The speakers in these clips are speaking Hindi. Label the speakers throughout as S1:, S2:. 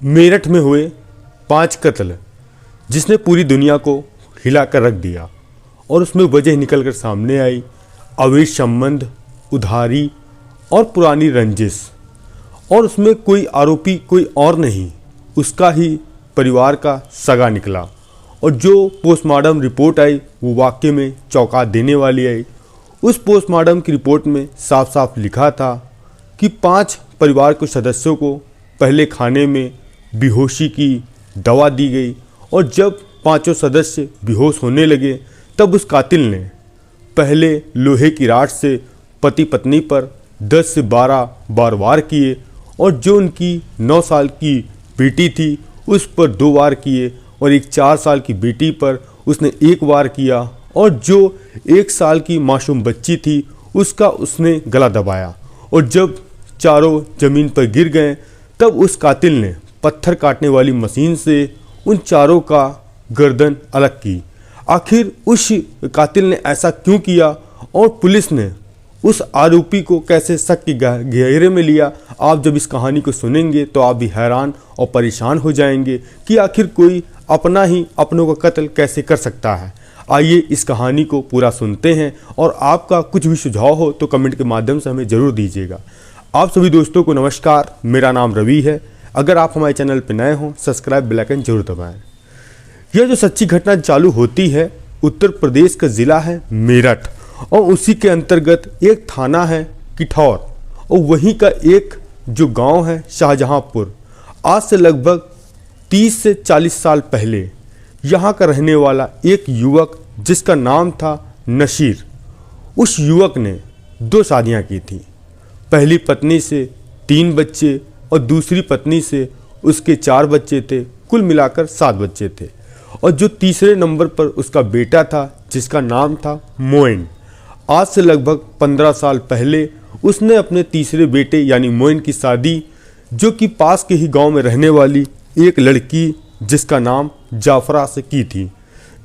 S1: मेरठ में हुए 5 कत्ल जिसने पूरी दुनिया को हिलाकर रख दिया और उसमें वजह निकलकर सामने आई अवैध संबंध, उधारी और पुरानी रंजिश। और उसमें कोई आरोपी कोई और नहीं, उसका ही परिवार का सगा निकला। और जो पोस्टमार्टम रिपोर्ट आई वो वाकई में चौंका देने वाली आई। उस पोस्टमार्टम की रिपोर्ट में साफ साफ लिखा था कि 5 परिवार के सदस्यों को पहले खाने में बेहोशी की दवा दी गई और जब 5 सदस्य बेहोश होने लगे तब उस कातिल ने पहले लोहे की राड से पति पत्नी पर 10 से 12 बार वार किए और जो उनकी 9 साल की बेटी थी उस पर 2 वार किए और एक 4 साल की बेटी पर उसने 1 वार किया और जो 1 साल की मासूम बच्ची थी उसका उसने गला दबाया। और जब चारों ज़मीन पर गिर गए तब उस कातिल ने पत्थर काटने वाली मशीन से उन चारों का गर्दन अलग की। आखिर उस कातिल ने ऐसा क्यों किया और पुलिस ने उस आरोपी को कैसे शक के घेरे में लिया, आप जब इस कहानी को सुनेंगे तो आप भी हैरान और परेशान हो जाएंगे कि आखिर कोई अपना ही अपनों का कत्ल कैसे कर सकता है। आइए इस कहानी को पूरा सुनते हैं और आपका कुछ भी सुझाव हो तो कमेंट के माध्यम से हमें ज़रूर दीजिएगा। आप सभी दोस्तों को नमस्कार, मेरा नाम रवि है। अगर आप हमारे चैनल पर नए हों सब्सक्राइब बेल आइकन जरूर दबाएं। यह जो सच्ची घटना चालू होती है उत्तर प्रदेश का ज़िला है मेरठ और उसी के अंतर्गत एक थाना है किठौर और वहीं का एक जो गांव है शाहजहांपुर। आज से लगभग 30 से 40 साल पहले यहाँ का रहने वाला एक युवक जिसका नाम था नसीर, उस युवक ने 2 शादियाँ की थी। पहली पत्नी से 3 बच्चे और दूसरी पत्नी से उसके 4 बच्चे थे, कुल मिलाकर 7 बच्चे थे। और जो तीसरे नंबर पर उसका बेटा था जिसका नाम था मोइन। आज से लगभग 15 साल पहले उसने अपने तीसरे बेटे यानी मोइन की शादी जो कि पास के ही गांव में रहने वाली एक लड़की जिसका नाम जाफरा से की थी।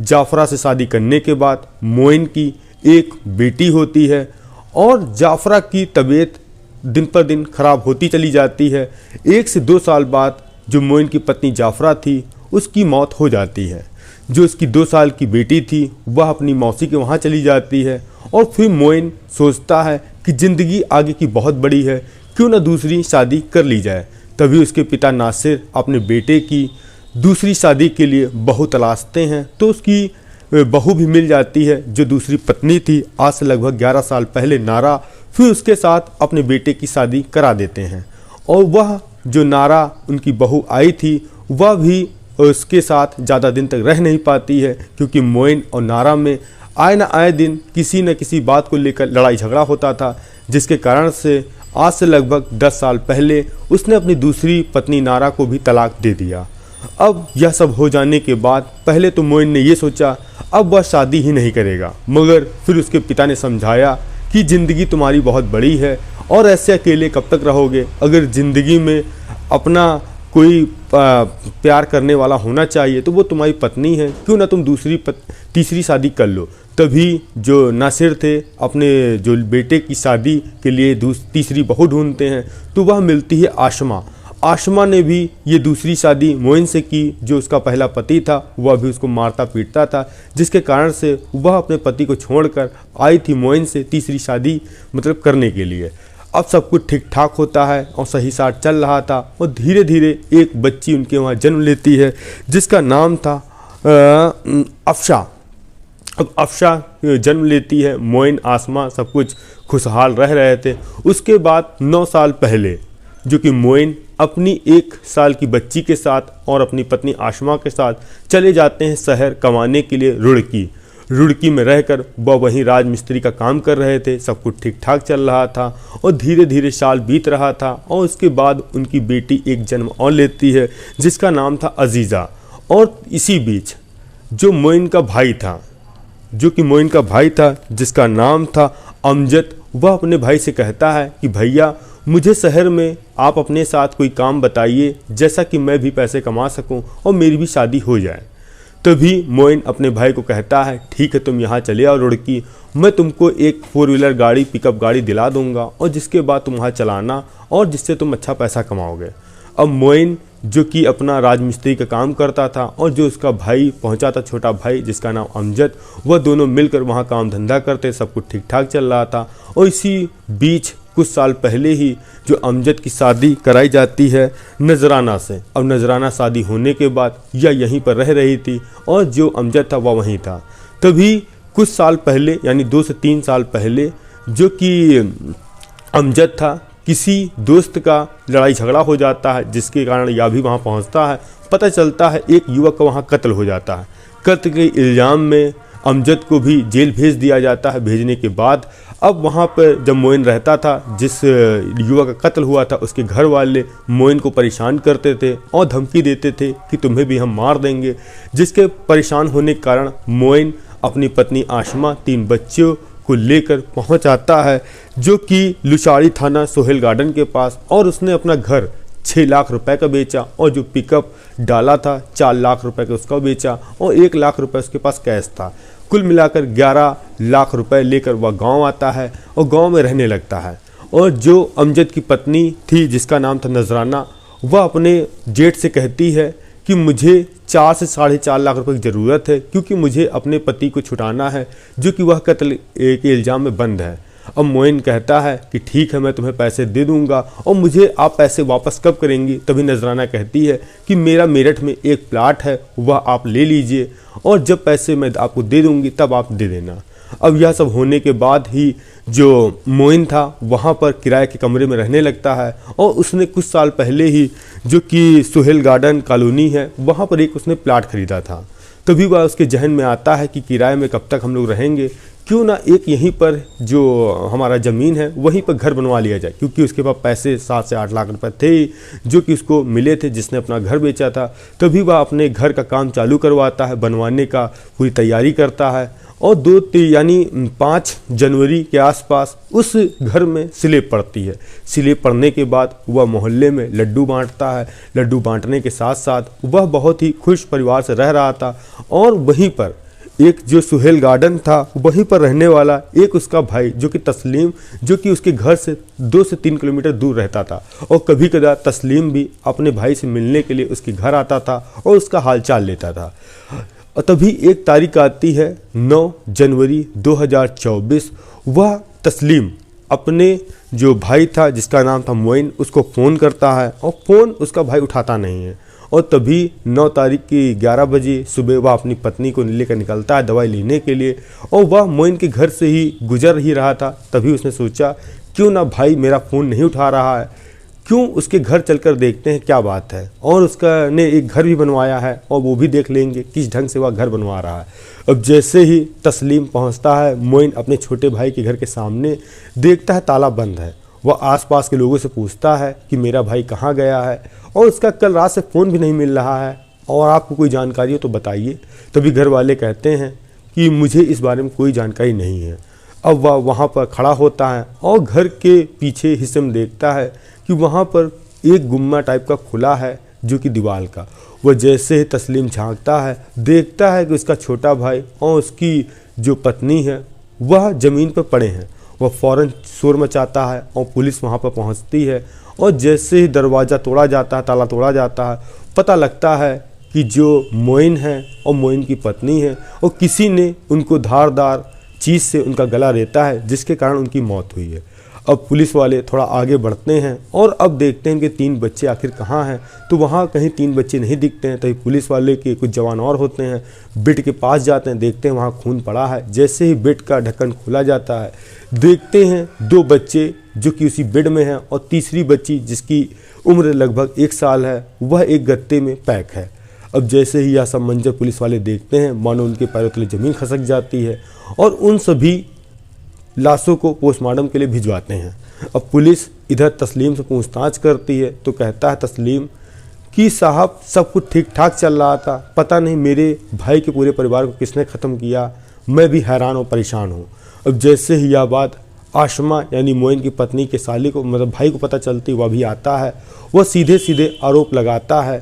S1: जाफरा से शादी करने के बाद मोइन की एक बेटी होती है और जाफरा की तबीयत दिन पर दिन खराब होती चली जाती है। 1 से 2 साल बाद जो मोइन की पत्नी जाफरा थी उसकी मौत हो जाती है। जो उसकी 2 साल की बेटी थी वह अपनी मौसी के वहाँ चली जाती है और फिर मोइन सोचता है कि ज़िंदगी आगे की बहुत बड़ी है, क्यों ना दूसरी शादी कर ली जाए। तभी उसके पिता नासिर अपने बेटे की दूसरी शादी के लिए बहू तलाशते हैं तो उसकी बहू भी मिल जाती है जो दूसरी पत्नी थी। आज से लगभग 11 साल पहले नारा फिर उसके साथ अपने बेटे की शादी करा देते हैं और वह जो नारा उनकी बहू आई थी वह भी उसके साथ ज़्यादा दिन तक रह नहीं पाती है क्योंकि मोइन और नारा में आए न आए दिन किसी न किसी बात को लेकर लड़ाई झगड़ा होता था, जिसके कारण से आज से लगभग 10 साल पहले उसने अपनी दूसरी पत्नी नारा को भी तलाक दे दिया। अब यह सब हो जाने के बाद पहले तो मोइन ने ये सोचा अब वह शादी ही नहीं करेगा, मगर फिर उसके पिता ने समझाया कि ज़िंदगी तुम्हारी बहुत बड़ी है और ऐसे अकेले कब तक रहोगे। अगर ज़िंदगी में अपना कोई प्यार करने वाला होना चाहिए तो वो तुम्हारी पत्नी है, क्यों ना तुम तीसरी शादी कर लो। तभी जो नासिर थे अपने जो बेटे की शादी के लिए तीसरी बहू ढूंढते हैं तो वह मिलती है आशमा। आशमा ने भी ये दूसरी शादी मोइन से की। जो उसका पहला पति था वह भी उसको मारता पीटता था, जिसके कारण से वह अपने पति को छोड़कर आई थी मोइन से तीसरी शादी मतलब करने के लिए। अब सब कुछ ठीक ठाक होता है और सही साथ चल रहा था और धीरे धीरे एक बच्ची उनके वहाँ जन्म लेती है जिसका नाम था अफशा। अब अफशा जन्म लेती है, मोइन आसमा सब कुछ खुशहाल रह रहे थे। उसके बाद 9 साल पहले जो कि मोइन अपनी 1 साल की बच्ची के साथ और अपनी पत्नी आशमा के साथ चले जाते हैं शहर कमाने के लिए रुड़की में रहकर वह वहीं राजमिस्त्री का काम कर रहे थे। सब कुछ ठीक ठाक चल रहा था और धीरे धीरे साल बीत रहा था और उसके बाद उनकी बेटी एक जन्म और लेती है जिसका नाम था अजीज़ा। और इसी बीच जो मोइन का भाई था जिसका नाम था अमजद, वह अपने भाई से कहता है कि भैया मुझे शहर में आप अपने साथ कोई काम बताइए जैसा कि मैं भी पैसे कमा सकूं और मेरी भी शादी हो जाए। तभी मोइन अपने भाई को कहता है ठीक है तुम यहाँ चले आओ रुड़की, मैं तुमको एक 4 व्हीलर गाड़ी पिकअप गाड़ी दिला दूंगा और जिसके बाद तुम वहाँ चलाना और जिससे तुम अच्छा पैसा कमाओगे। अब मोइन जो कि अपना राजमिस्त्री का काम करता था, और जो उसका भाई पहुंचा था, छोटा भाई जिसका नाम अमजद, वह दोनों मिलकर वहां काम धंधा करते, सब कुछ ठीक ठाक चल रहा था। और इसी बीच कुछ साल पहले ही जो अमजद की शादी कराई जाती है नजराना से। अब नजराना शादी होने के बाद यह यहीं पर रह रही थी और जो अमजद था वह वहीं था। तभी कुछ साल पहले यानी 2 से 3 साल पहले जो कि अमजद था, किसी दोस्त का लड़ाई झगड़ा हो जाता है, जिसके कारण यह भी वहाँ पहुँचता है। पता चलता है एक युवक का वहाँ कत्ल हो जाता है। कत्ल के इल्ज़ाम में अमजद को भी जेल भेज दिया जाता है। भेजने के बाद अब वहाँ पर जब मोइन रहता था, जिस युवक का कत्ल हुआ था, उसके घर वाले मोइन को परेशान करते थे और धमकी देते थे कि तुम्हें भी हम मार देंगे। जिसके परेशान होने के कारण मोइन अपनी पत्नी आशमा, 3 बच्चों को लेकर पहुंच आता है जो कि लुचाड़ी थाना सोहेल गार्डन के पास, और उसने अपना घर 6 लाख रुपए का बेचा, और जो पिकअप डाला था 4 लाख रुपए का उसका बेचा, और 1 लाख रुपए उसके पास कैश था। कुल मिलाकर 11 लाख रुपए लेकर वह गांव आता है और गांव में रहने लगता है। और जो अमजद की पत्नी थी जिसका नाम था नजराना, वह अपने जेठ से कहती है कि मुझे 4 से 4.5 लाख रुपए की ज़रूरत है, क्योंकि मुझे अपने पति को छुटाना है जो कि वह कत्ल के इल्ज़ाम में बंद है। अब मोइन कहता है कि ठीक है, मैं तुम्हें पैसे दे दूंगा, और मुझे आप पैसे वापस कब करेंगी? तभी नजराना कहती है कि मेरा मेरठ में एक प्लाट है, वह आप ले लीजिए, और जब पैसे मैं आपको दे दूंगी तब आप दे देना। अब यह सब होने के बाद ही जो मोइन था वहाँ पर किराए के कमरे में रहने लगता है, और उसने कुछ साल पहले ही जो कि सोहेल गार्डन कॉलोनी है वहाँ पर एक उसने प्लाट खरीदा था। तभी वह उसके जहन में आता है कि किराए में कब तक हम लोग रहेंगे, क्यों ना एक यहीं पर जो हमारा ज़मीन है वहीं पर घर बनवा लिया जाए, क्योंकि उसके पास पैसे 7 से 8 लाख रुपए थे जो कि उसको मिले थे जिसने अपना घर बेचा था। तभी वह अपने घर का काम चालू करवाता है, बनवाने का पूरी तैयारी करता है, और 5 जनवरी के आसपास उस घर में स्लेब पड़ती है। स्लेब पड़ने के बाद वह मोहल्ले में लड्डू बांटता है। लड्डू बांटने के साथ साथ वह बहुत ही खुश परिवार से रह रहा था, और वहीं पर एक जो सोहेल गार्डन था वहीं पर रहने वाला एक उसका भाई जो कि तस्लीम, जो कि उसके घर से 2 से 3 किलोमीटर दूर रहता था, और कभी कदा तस्लीम भी अपने भाई से मिलने के लिए उसके घर आता था और उसका हालचाल लेता था। और तभी एक तारीख आती है 9 जनवरी 2024। वह तस्लीम अपने जो भाई था जिसका नाम था मोइन, उसको फ़ोन करता है, और फ़ोन उसका भाई उठाता नहीं है। और तभी 9 तारीख की 11 बजे सुबह वह अपनी पत्नी को लेकर निकलता है दवाई लेने के लिए, और वह मोइन के घर से ही गुजर ही रहा था। तभी उसने सोचा क्यों ना भाई मेरा फ़ोन नहीं उठा रहा है, क्यों उसके घर चलकर देखते हैं क्या बात है। और उसका ने एक घर भी बनवाया है, और वो भी देख लेंगे किस ढंग से वह घर बनवा रहा है। अब जैसे ही तस्लीम पहुंचता है, मोइन अपने छोटे भाई के घर के सामने देखता है ताला बंद है। वह आसपास के लोगों से पूछता है कि मेरा भाई कहाँ गया है, और उसका कल रात से फ़ोन भी नहीं मिल रहा है, और आपको कोई जानकारी हो तो बताइए। तभी घर वाले कहते हैं कि मुझे इस बारे में कोई जानकारी नहीं है। अब वह वहाँ पर खड़ा होता है और घर के पीछे हिस्से में देखता है कि वहाँ पर एक गुम्मा टाइप का खुला है जो कि दीवार का। वह जैसे ही तस्लीम झांकता है, देखता है कि उसका छोटा भाई और उसकी जो पत्नी है वह ज़मीन पर पड़े हैं। वह फ़ौरन शोर मचाता है और पुलिस वहाँ पर पहुँचती है, और जैसे ही दरवाज़ा तोड़ा जाता है, ताला तोड़ा जाता है, पता लगता है कि जो मोइन है और मोइन की पत्नी है, और किसी ने उनको धारदार चीज़ से उनका गला रेता है, जिसके कारण उनकी मौत हुई है। अब पुलिस वाले थोड़ा आगे बढ़ते हैं और अब देखते हैं कि 3 बच्चे आखिर कहाँ हैं, तो वहाँ कहीं 3 बच्चे नहीं दिखते हैं। तभी पुलिस वाले के कुछ जवान और होते हैं, बेड के पास जाते हैं, देखते हैं वहाँ खून पड़ा है। जैसे ही बेड का ढक्कन खुला जाता है, देखते हैं 2 बच्चे जो कि उसी बेड में हैं, और तीसरी बच्ची जिसकी उम्र लगभग 1 साल है, वह एक गत्ते में पैक है। अब जैसे ही यह सब मंजर पुलिस वाले देखते हैं, मानो उनके पैरों तले ज़मीन खसक जाती है, और उन सभी लाशों को पोस्टमार्टम के लिए भिजवाते हैं। अब पुलिस इधर तस्लीम से पूछताछ करती है, तो कहता है तस्लीम कि साहब सब कुछ ठीक ठाक चल रहा था, पता नहीं मेरे भाई के पूरे परिवार को किसने ख़त्म किया, मैं भी हैरान और परेशान हूँ। अब जैसे ही यह बात आशमा यानी मोइन की पत्नी के साले को मतलब भाई को पता चलती, वह भी आता है। वह सीधे सीधे आरोप लगाता है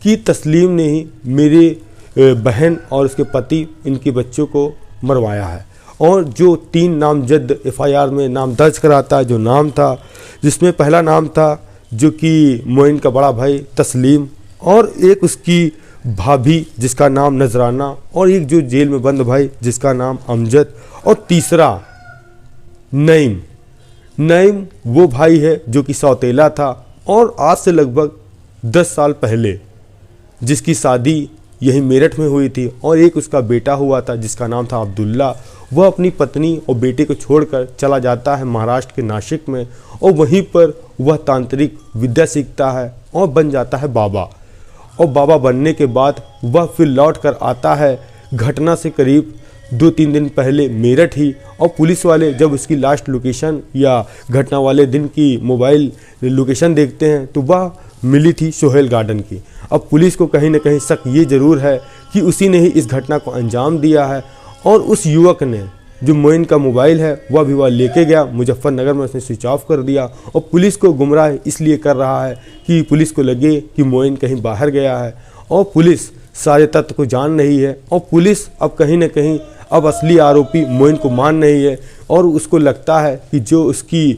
S1: कि तस्लीम ने ही मेरे बहन और उसके पति इनके बच्चों को मरवाया है। और जो 3 नामजद FIR में नाम दर्ज कराता है, जो नाम था जिसमें पहला नाम था जो कि मोइन का बड़ा भाई तस्लीम, और एक उसकी भाभी जिसका नाम नजराना, और एक जो जेल में बंद भाई जिसका नाम अमजद, और तीसरा नईम। नईम वो भाई है जो कि सौतेला था और आज से लगभग 10 साल पहले जिसकी शादी यही मेरठ में हुई थी, और एक उसका बेटा हुआ था जिसका नाम था अब्दुल्ला। वह अपनी पत्नी और बेटे को छोड़कर चला जाता है महाराष्ट्र के नासिक में, और वहीं पर वह तांत्रिक विद्या सीखता है और बन जाता है बाबा। और बाबा बनने के बाद वह फिर लौट कर आता है घटना से करीब 2-3 दिन पहले मेरठ ही, और पुलिस वाले जब उसकी लास्ट लोकेशन या घटना वाले दिन की मोबाइल लोकेशन देखते हैं तो वह मिली थी सोहेल गार्डन की। अब पुलिस को कहीं ना कहीं शक ये ज़रूर है कि उसी ने ही इस घटना को अंजाम दिया है, और उस युवक ने जो मोइन का मोबाइल है वह लेके गया मुजफ्फरनगर में, उसने स्विच ऑफ कर दिया, और पुलिस को गुमराह इसलिए कर रहा है कि पुलिस को लगे कि मोइन कहीं बाहर गया है, और पुलिस सारे तथ्य को जान रही है। और पुलिस अब कहीं ना कहीं अब असली आरोपी मोइन को मान रही है, और उसको लगता है कि जो उसकी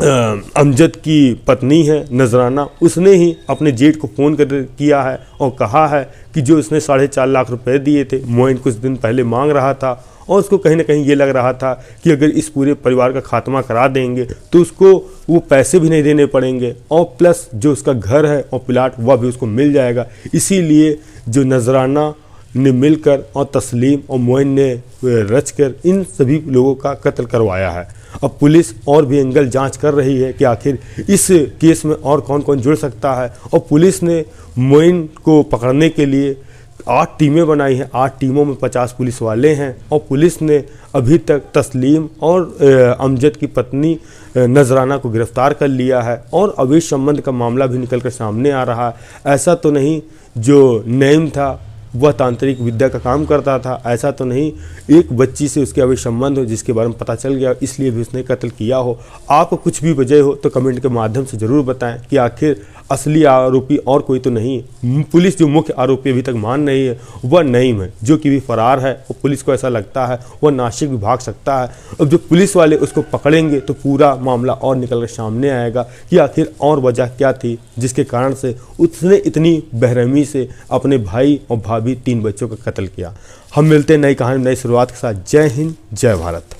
S1: अमजद की पत्नी है नजराना, उसने ही अपने जेठ को फ़ोन कर किया है और कहा है कि जो उसने 4.5 लाख रुपए दिए थे मोइन कुछ दिन पहले मांग रहा था, और उसको कहीं ना कहीं ये लग रहा था कि अगर इस पूरे परिवार का खात्मा करा देंगे तो उसको वो पैसे भी नहीं देने पड़ेंगे, और प्लस जो उसका घर है और प्लाट वह भी उसको मिल जाएगा। इसीलिए जो नजराना ने मिलकर और तस्लीम और मोइन ने रचकर इन सभी लोगों का कत्ल करवाया है। अब पुलिस और भी एंगल जांच कर रही है कि आखिर इस केस में और कौन कौन जुड़ सकता है, और पुलिस ने मोइन को पकड़ने के लिए 8 टीमें बनाई हैं। 8 टीमों में 50 पुलिस वाले हैं, और पुलिस ने अभी तक तस्लीम और अमजद की पत्नी नजराना को गिरफ्तार कर लिया है, और अवैध संबंध का मामला भी निकल कर सामने आ रहा है। ऐसा तो नहीं जो नईम था वह तांत्रिक विद्या का काम करता था, ऐसा तो नहीं एक बच्ची से उसके अवैध संबंध हो जिसके बारे में पता चल गया इसलिए भी उसने कत्ल किया हो। आपको कुछ भी वजह हो तो कमेंट के माध्यम से ज़रूर बताएं कि आखिर असली आरोपी और कोई तो नहीं। पुलिस जो मुख्य आरोपी अभी तक मान रही है वह नईम है, जो कि भी फरार है, और पुलिस को ऐसा लगता है वह नासिक भी भाग सकता है। अब जो पुलिस वाले उसको पकड़ेंगे तो पूरा मामला और निकल कर सामने आएगा कि आखिर और वजह क्या थी जिसके कारण से उसने इतनी बेरहमी से अपने भाई और भाभी 3 बच्चों का कत्ल किया। हम मिलते हैं नई कहानी नई शुरुआत के साथ। जय हिंद, जय भारत।